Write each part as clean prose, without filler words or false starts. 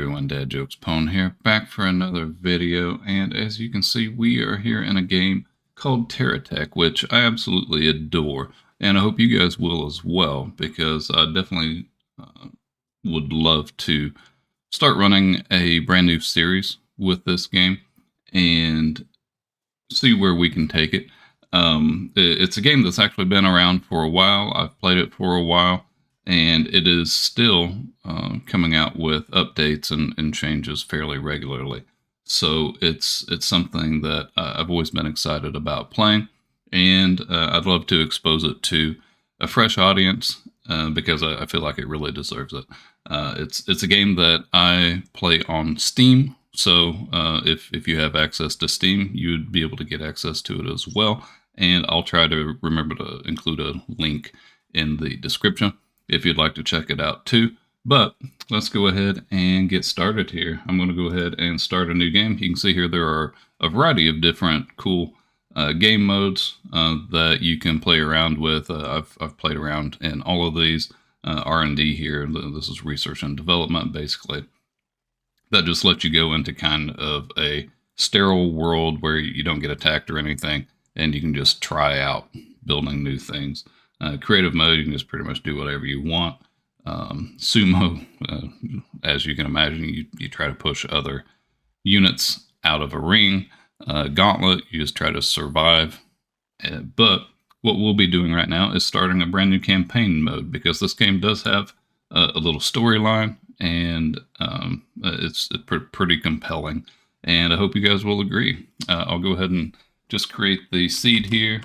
everyone, Dad Jokes Pwn here, back for another video, and as you can see, we are here in a game called Terra, which I absolutely adore, and I hope you guys will as well, because I definitely would love to start running a brand new series with this game, and see where we can take it. It's a game that's actually been around for a while. I've played it for a while, and it is still coming out with updates and changes fairly regularly. So it's something that I've always been excited about playing, and I'd love to expose it to a fresh audience because I feel like it really deserves it. It's a game that I play on Steam. So if you have access to Steam, you'd be able to get access to it as well. And I'll try to remember to include a link in the description if you'd like to check it out too. But let's go ahead and get started here. I'm going to go ahead and start a new game. You can see here there are a variety of different cool game modes that you can play around with. I've played around in all of these. R&D here. This is research and development, basically. That just lets you go into kind of a sterile world where you don't get attacked or anything, and you can just try out building new things. Creative mode, you can just pretty much do whatever you want. Sumo, as you can imagine, you try to push other units out of a ring. Gauntlet, you just try to survive. But what we'll be doing right now is starting a brand new campaign mode, because this game does have a little storyline, and it's pretty compelling, and I hope you guys will agree. I'll go ahead and just create the seed here,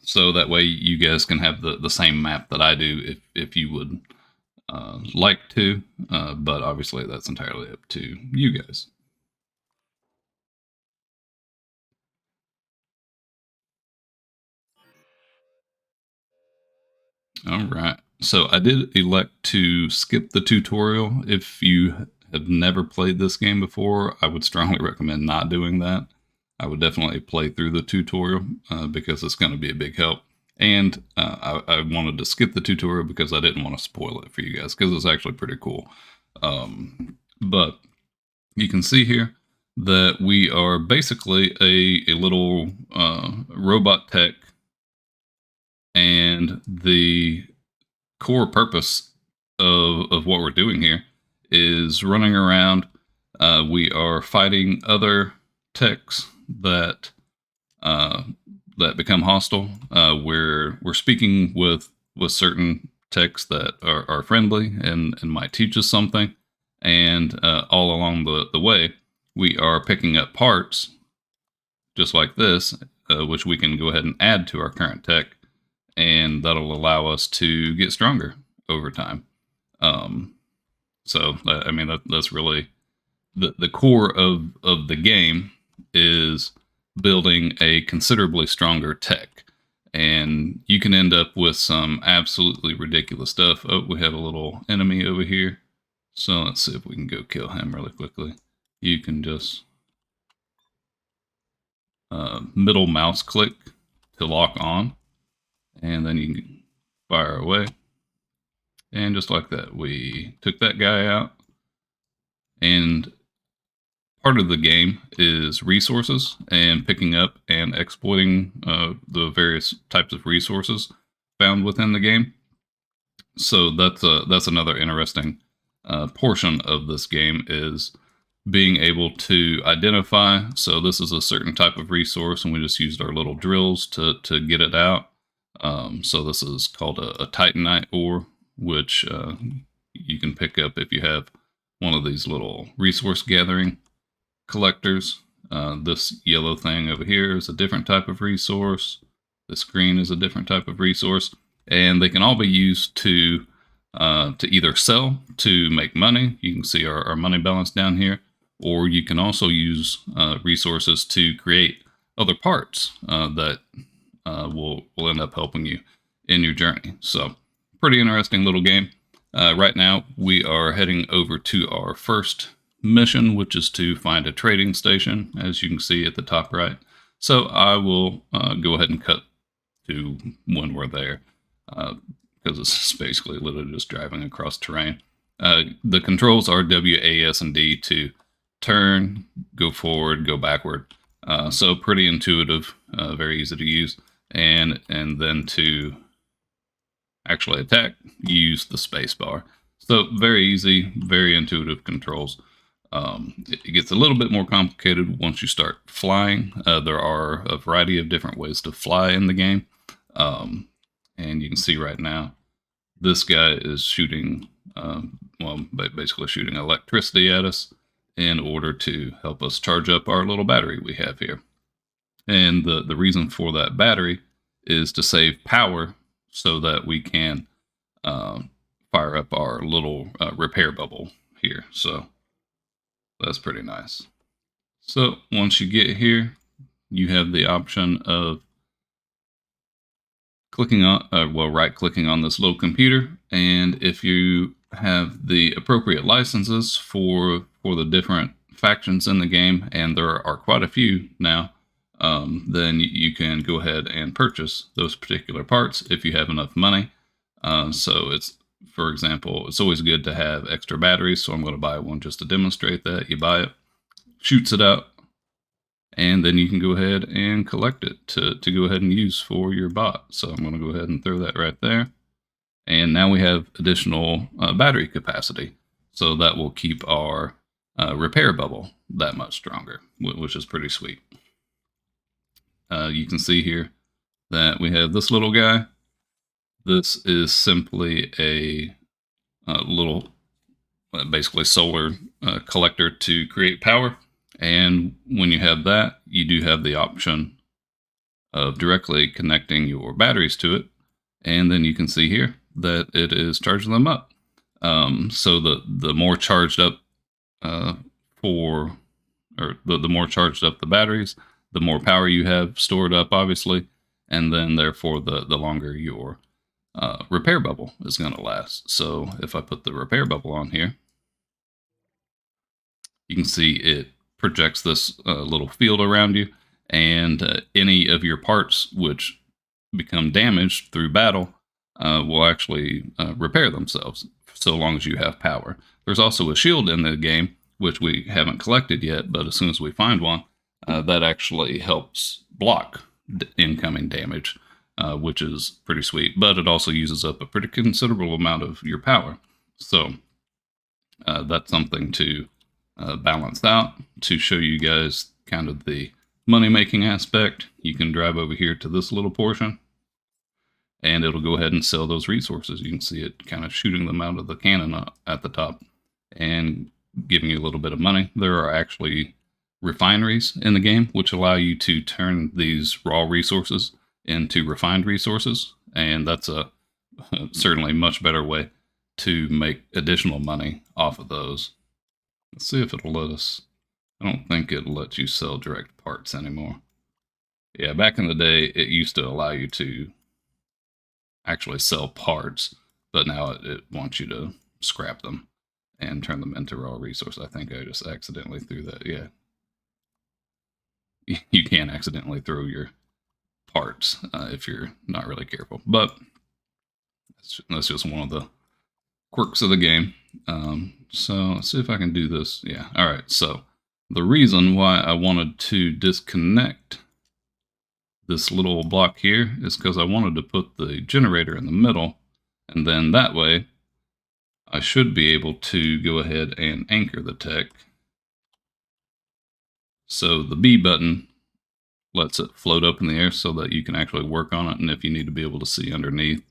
so that way you guys can have the same map that I do if you would like to, but obviously that's entirely up to you guys. All right. So I did elect to skip the tutorial. If you have never played this game before, I would strongly recommend not doing that. I would definitely play through the tutorial because it's going to be a big help. And I wanted to skip the tutorial because I didn't want to spoil it for you guys, because it's actually pretty cool. But you can see here that we are basically a little robot tech, and the core purpose of what we're doing here is running around. We are fighting other techs that become hostile. We're speaking with certain techs that are friendly and might teach us something. And all along the way, we are picking up parts just like this, which we can go ahead and add to our current tech, and that'll allow us to get stronger over time. So I mean that's really the core of the game, is building a considerably stronger tech, and you can end up with some absolutely ridiculous stuff. Oh, we have a little enemy over here, so let's see if we can go kill him really quickly. You can just middle mouse click to lock on, and then you can fire away. And just like that, we took that guy out. And part of the game is resources, and picking up and exploiting the various types of resources found within the game. So that's another interesting portion of this game, is being able to identify. So this is a certain type of resource, and we just used our little drills to get it out. So this is called a titanite ore, which you can pick up if you have one of these little resource gathering collectors. This yellow thing over here is a different type of resource. This green is a different type of resource, and they can all be used to either sell to make money. You can see our money balance down here, or you can also use resources to create other parts that will end up helping you in your journey. So pretty interesting little game. Right now we are heading over to our first mission, which is to find a trading station, as you can see at the top right. So I will go ahead and cut to when we're there, because it's basically literally just driving across terrain. The controls are W, A, S, and D to turn, go forward, go backward. So pretty intuitive, very easy to use. And then to actually attack, use the space bar. So very easy, very intuitive controls. It gets a little bit more complicated once you start flying. There are a variety of different ways to fly in the game. And you can see right now, this guy is shooting, basically shooting electricity at us in order to help us charge up our little battery we have here. And the reason for that battery is to save power so that we can fire up our little repair bubble here. So that's pretty nice. So once you get here, you have the option of clicking on, right clicking on this little computer. And if you have the appropriate licenses for the different factions in the game, and there are quite a few now, then you can go ahead and purchase those particular parts if you have enough money. So it's, for example, it's always good to have extra batteries. So I'm going to buy one just to demonstrate that. You buy it, shoots it out, and then you can go ahead and collect it to go ahead and use for your bot. So I'm going to go ahead and throw that right there. And now we have additional battery capacity. So that will keep our repair bubble that much stronger, which is pretty sweet. You can see here that we have this little guy. This is simply a little, basically solar collector to create power. And when you have that, you do have the option of directly connecting your batteries to it. And then you can see here that it is charging them up. So the more charged up the more charged up the batteries, the more power you have stored up, obviously. And then therefore the longer your repair bubble is going to last. So if I put the repair bubble on here, you can see it projects this little field around you, and any of your parts which become damaged through battle will actually repair themselves so long as you have power. There's also a shield in the game, which we haven't collected yet, but as soon as we find one, that actually helps block incoming damage, which is pretty sweet. But it also uses up a pretty considerable amount of your power. So that's something to balance out. To show you guys kind of the money-making aspect, you can drive over here to this little portion, and it'll go ahead and sell those resources. You can see it kind of shooting them out of the cannon at the top and giving you a little bit of money. There are actually refineries in the game which allow you to turn these raw resources into refined resources, and that's a certainly much better way to make additional money off of those. Let's see if it'll let us. I don't think it'll let you sell direct parts anymore. Yeah, back in the day, it used to allow you to actually sell parts, but now it wants you to scrap them and turn them into raw resource. I think I just accidentally threw that. Yeah. You can accidentally throw your parts if you're not really careful. But that's just one of the quirks of the game. So let's see if I can do this. Yeah. All right. So the reason why I wanted to disconnect this little block here is because I wanted to put the generator in the middle, and then that way I should be able to go ahead and anchor the tech. So the B button lets it float up in the air so that you can actually work on it, and if you need to be able to see underneath,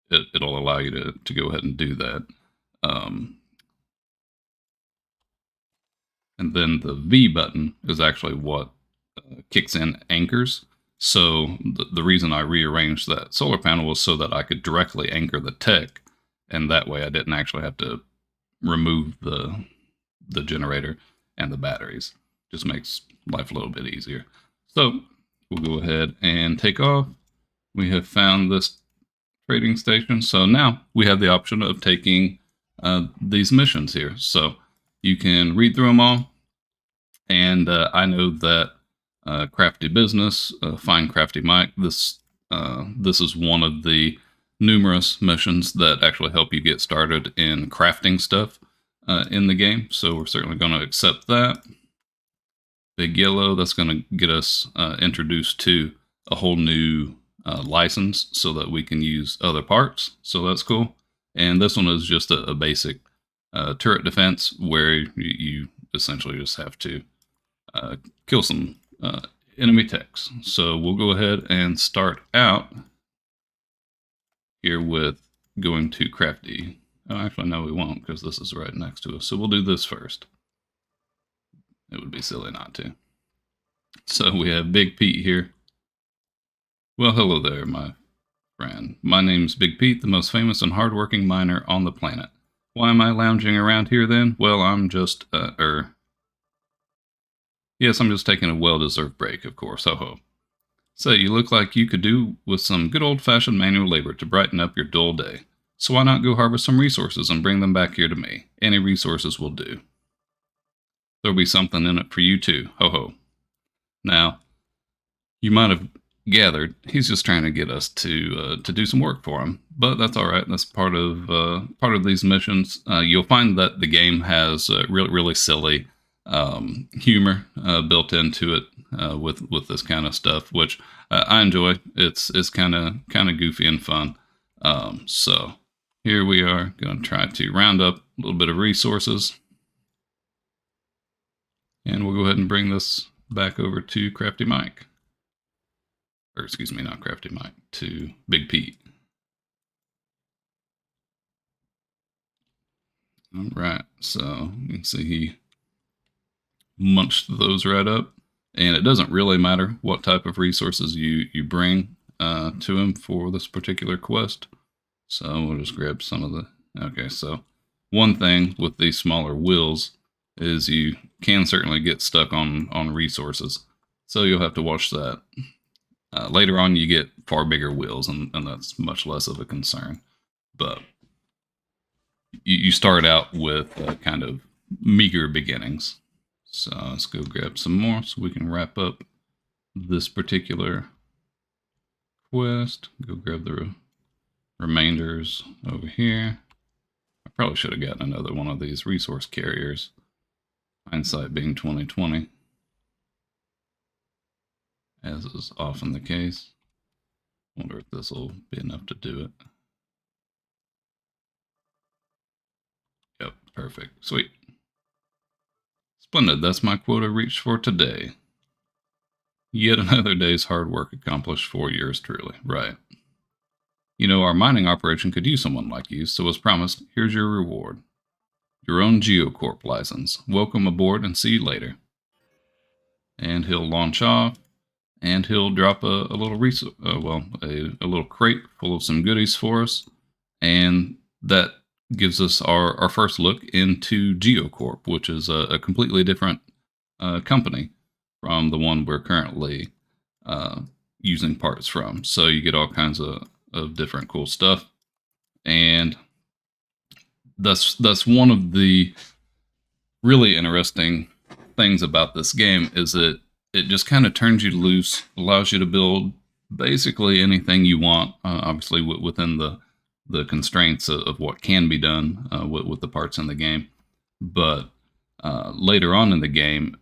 it'll allow you to go ahead and do that. And then the V button is actually what kicks in anchors. So the reason I rearranged that solar panel was so that I could directly anchor the tech, and that way I didn't actually have to remove the generator and the batteries. Just makes life a little bit easier. So we'll go ahead and take off. We have found this trading station. So now we have the option of taking these missions here. So you can read through them all. And I know that Crafty Business, Find Crafty Mike, this is one of the numerous missions that actually help you get started in crafting stuff in the game. So we're certainly going to accept that. Big yellow, that's going to get us introduced to a whole new license so that we can use other parts. So that's cool. And this one is just a basic turret defense where you essentially just have to kill some enemy techs. So we'll go ahead and start out here with going to crafty. Oh, actually, no, we won't because this is right next to us. So we'll do this first. It would be silly not to. So we have Big Pete here. Well, hello there, my friend. My name's Big Pete, the most famous and hardworking miner on the planet. Why am I lounging around here then? Well, I'm just, yes, I'm just taking a well-deserved break, of course. Ho ho. So you look like you could do with some good old-fashioned manual labor to brighten up your dull day. So why not go harvest some resources and bring them back here to me? Any resources will do. There'll be something in it for you too. Ho ho. Now, you might have gathered he's just trying to get us to do some work for him, but that's all right. That's part of these missions. You'll find that the game has really silly humor built into it with this kind of stuff, which I enjoy. It's kind of goofy and fun. So here we are going to try to round up a little bit of resources, and we'll go ahead and bring this back over to Crafty Mike. Or excuse me, not Crafty Mike, to Big Pete. All right, so you can see he munched those right up. And it doesn't really matter what type of resources you bring to him for this particular quest. So we'll just grab some of the... Okay, so one thing with these smaller wheels is you can certainly get stuck on resources. So you'll have to watch that. Later on, you get far bigger wheels, and that's much less of a concern. But you start out with kind of meager beginnings. So let's go grab some more so we can wrap up this particular quest. Go grab the remainders over here. I probably should have gotten another one of these resource carriers. Hindsight being 2020. As is often the case. Wonder if this will be enough to do it. Yep, perfect. Sweet. Splendid, that's my quota reached for today. Yet another day's hard work accomplished for yours truly. Right. You know, our mining operation could use someone like you, so as promised, here's your reward. Your own GeoCorp license. Welcome aboard and see you later. And he'll launch off. And he'll drop a little a little crate full of some goodies for us, and that gives us our first look into GeoCorp, which is a completely different company from the one we're currently using parts from. So you get all kinds of different cool stuff, and that's one of the really interesting things about this game is that it just kind of turns you loose, allows you to build basically anything you want, obviously within the constraints of what can be done with the parts in the game. But later on in the game,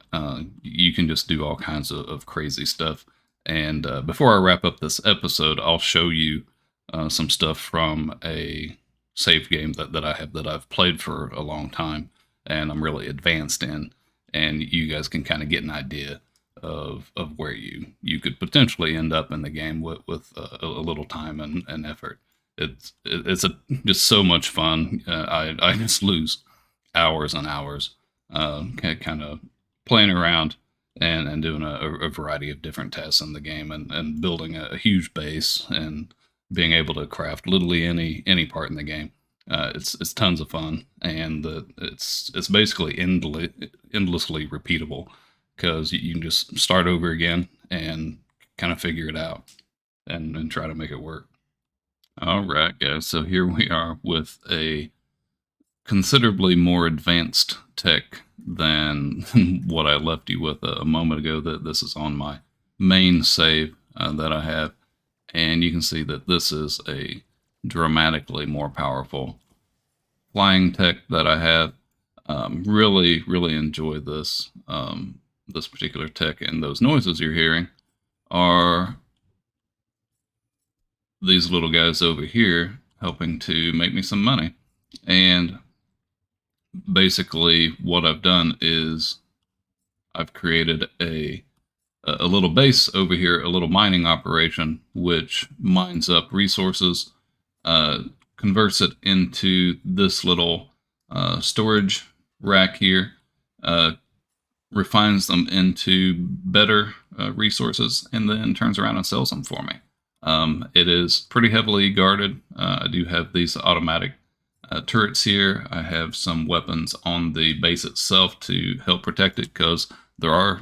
you can just do all kinds of crazy stuff. And before I wrap up this episode, I'll show you some stuff from a save game that I have that I've played for a long time and I'm really advanced in. And you guys can kind of get an idea of where you could potentially end up in the game with a little time and effort. It's just so much fun. I just lose hours and hours kind of playing around and doing a variety of different tests in the game and building a huge base and being able to craft literally any part in the game. It's tons of fun, and it's basically endlessly repeatable because you can just start over again and kind of figure it out and try to make it work. All right, guys. So here we are with a considerably more advanced tech than what I left you with a moment ago. That this is on my main save that I have, and you can see that this is a dramatically more powerful flying tech that I have. Really, really enjoy this this particular tech, and those noises you're hearing are these little guys over here helping to make me some money. And basically, what I've done is I've created a little base over here, a little mining operation, which mines up resources, uh, converts it into this little storage rack here, uh, refines them into better resources, and then turns around and sells them for me. It is pretty heavily guarded. I do have these automatic turrets here. I have some weapons on the base itself to help protect it because there are,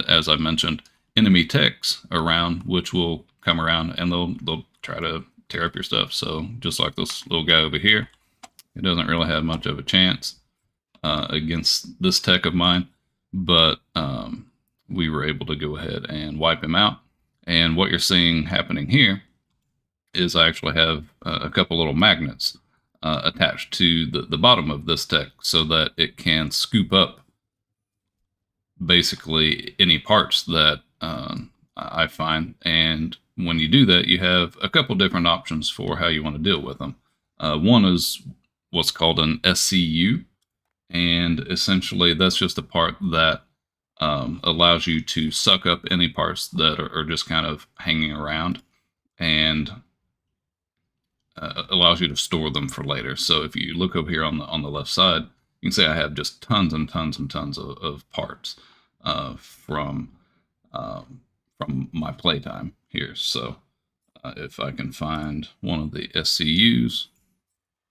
as I mentioned, enemy techs around which will come around and they'll try to tear up your stuff. So just like this little guy over here, he doesn't really have much of a chance against this tech of mine, but we were able to go ahead and wipe him out. And what you're seeing happening here is I actually have a couple little magnets attached to the bottom of this tech so that it can scoop up basically any parts that I find. And when you do that, you have a couple different options for how you want to deal with them. One is what's called an SCU, and essentially that's just a part that allows you to suck up any parts that are just kind of hanging around, and allows you to store them for later. So if you look over here on the left side, you can see I have just tons and tons and tons of parts from my playtime here. So if I can find one of the SCUs,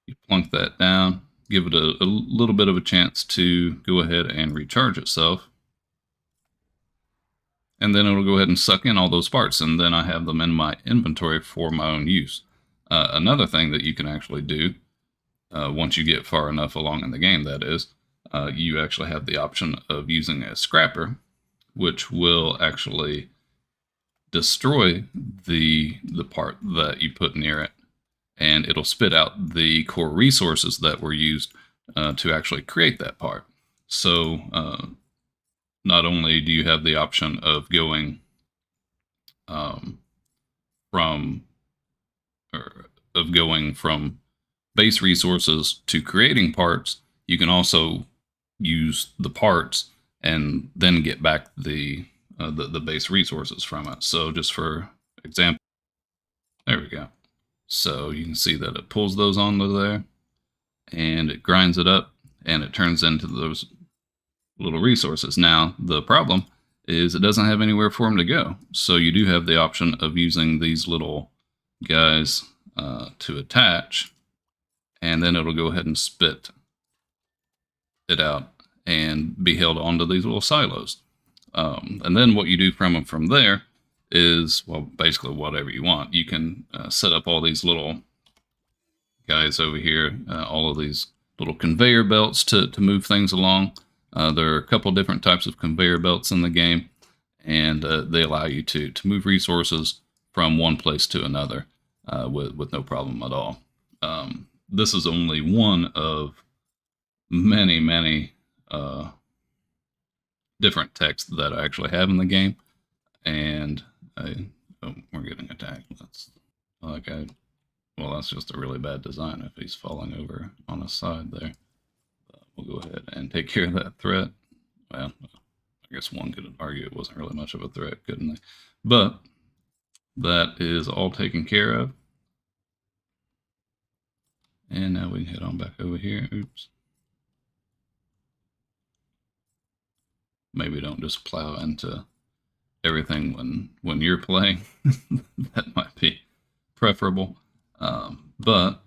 you plunk that down, give it a little bit of a chance to go ahead and recharge itself, and then it'll go ahead and suck in all those parts, and then I have them in my inventory for my own use. Another thing that you can actually do, once you get far enough along in the game, that is, you actually have the option of using a scrapper, which will actually destroy the part that you put near it, and it'll spit out the core resources that were used to actually create that part. So not only do you have the option of going from from base resources to creating parts, you can also use the parts and then get back the base resources from it. So just for example, there we go. So you can see that it pulls those onto there and it grinds it up and it turns into those little resources. Now, the problem is it doesn't have anywhere for them to go. So you do have the option of using these little guys to attach, and then it'll go ahead and spit it out and be held onto these little silos. And then what you do from there is, well, basically whatever you want. You can set up all these little guys over here, all of these little conveyor belts to move things along. There are a couple different types of conveyor belts in the game, and they allow you to move resources from one place to another with no problem at all. This is only one of many different techs that I actually have in the game, and oh, we're getting attacked. That's okay. Well, that's just a really bad design if he's falling over on his side there. We'll go ahead and take care of that threat. Well, I guess one could argue it wasn't really much of a threat, couldn't they? But that is all taken care of. And now we can head on back over here. Oops. Maybe don't just plow into everything when you're playing. That might be preferable. But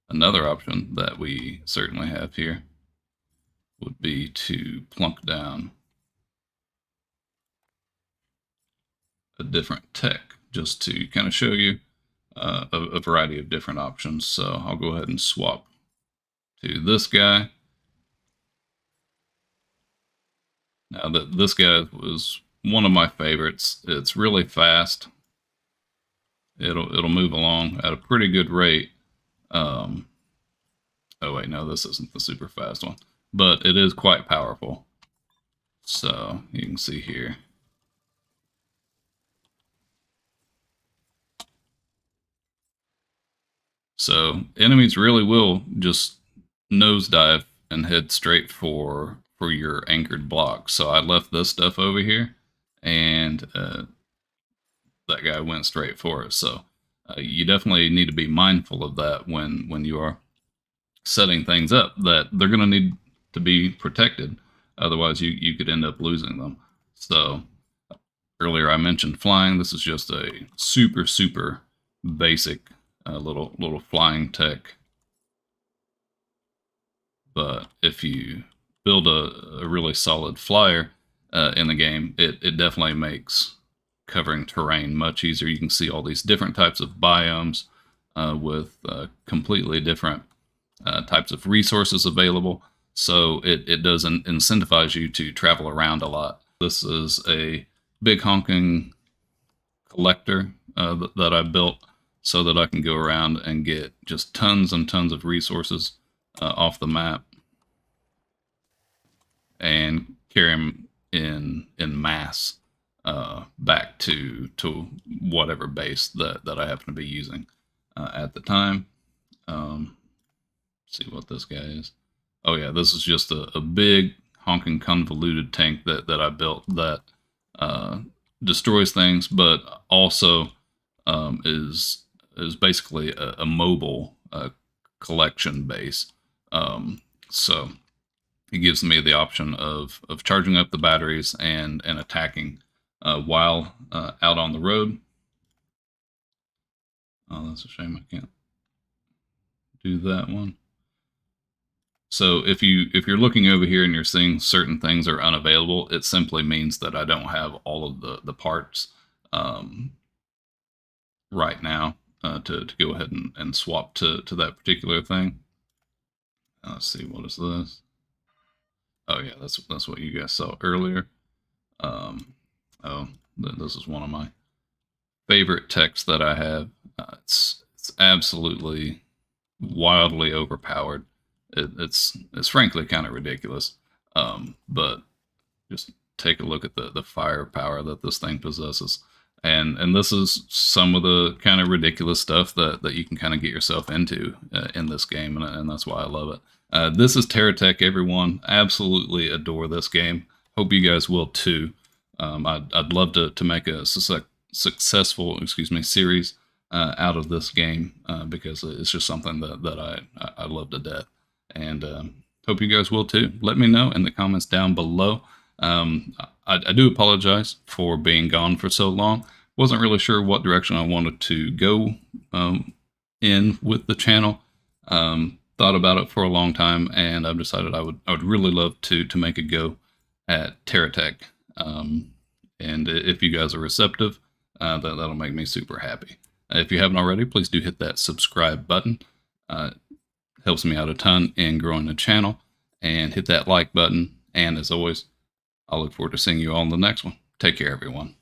another option that we certainly have here would be to plunk down a different tech just to kind of show you a variety of different options. So I'll go ahead and swap to this guy. Now this guy was one of my favorites. It's really fast it'll move along at a pretty good rate. Um, oh wait, no, this isn't the super fast one, but it is quite powerful. So you can see here. So enemies really will just nosedive and head straight for your anchored block. So I left this stuff over here, and that guy went straight for it. So you definitely need to be mindful of that when you are setting things up. That they're going to need to be protected, otherwise you could end up losing them. So earlier I mentioned flying. This is just a super basic little flying tech. But if you build a really solid flyer in the game, it definitely makes covering terrain much easier. You can see all these different types of biomes with completely different types of resources available. So it does incentivize you to travel around a lot. This is a big honking collector that I built so that I can go around and get just tons and tons of resources off the map and carry them in mass back to whatever base that I happen to be using at the time. See what this guy is. Oh yeah, this is just a big honking convoluted tank that I built that uh, destroys things, but also is basically a mobile collection base. So it gives me the option of charging up the batteries and attacking while out on the road. Oh, that's a shame I can't do that one. So if you're looking over here and you're seeing certain things are unavailable, it simply means that I don't have all of the parts um, right now to go ahead and swap to that particular thing. Let's see, what is this? Oh yeah, that's what you guys saw earlier. Um, oh, this is one of my favorite techs that I have. It's absolutely wildly overpowered. It's frankly kind of ridiculous. But just take a look at the firepower that this thing possesses. And this is some of the kind of ridiculous stuff that you can kind of get yourself into in this game, and that's why I love it. This is Terra Tech, everyone. Absolutely adore this game. Hope you guys will too. I'd love to make a successful, series out of this game because it's just something that I love to death, and hope you guys will too. Let me know in the comments down below. I do apologize for being gone for so long. Wasn't really sure what direction I wanted to go in with the channel. Thought about it for a long time, and I've decided I would really love to make a go at Terra Tech. And if you guys are receptive, that'll make me super happy. If you haven't already, please do hit that subscribe button. Helps me out a ton in growing the channel. And hit that like button. And as always, I'll look forward to seeing you all in the next one. Take care, everyone.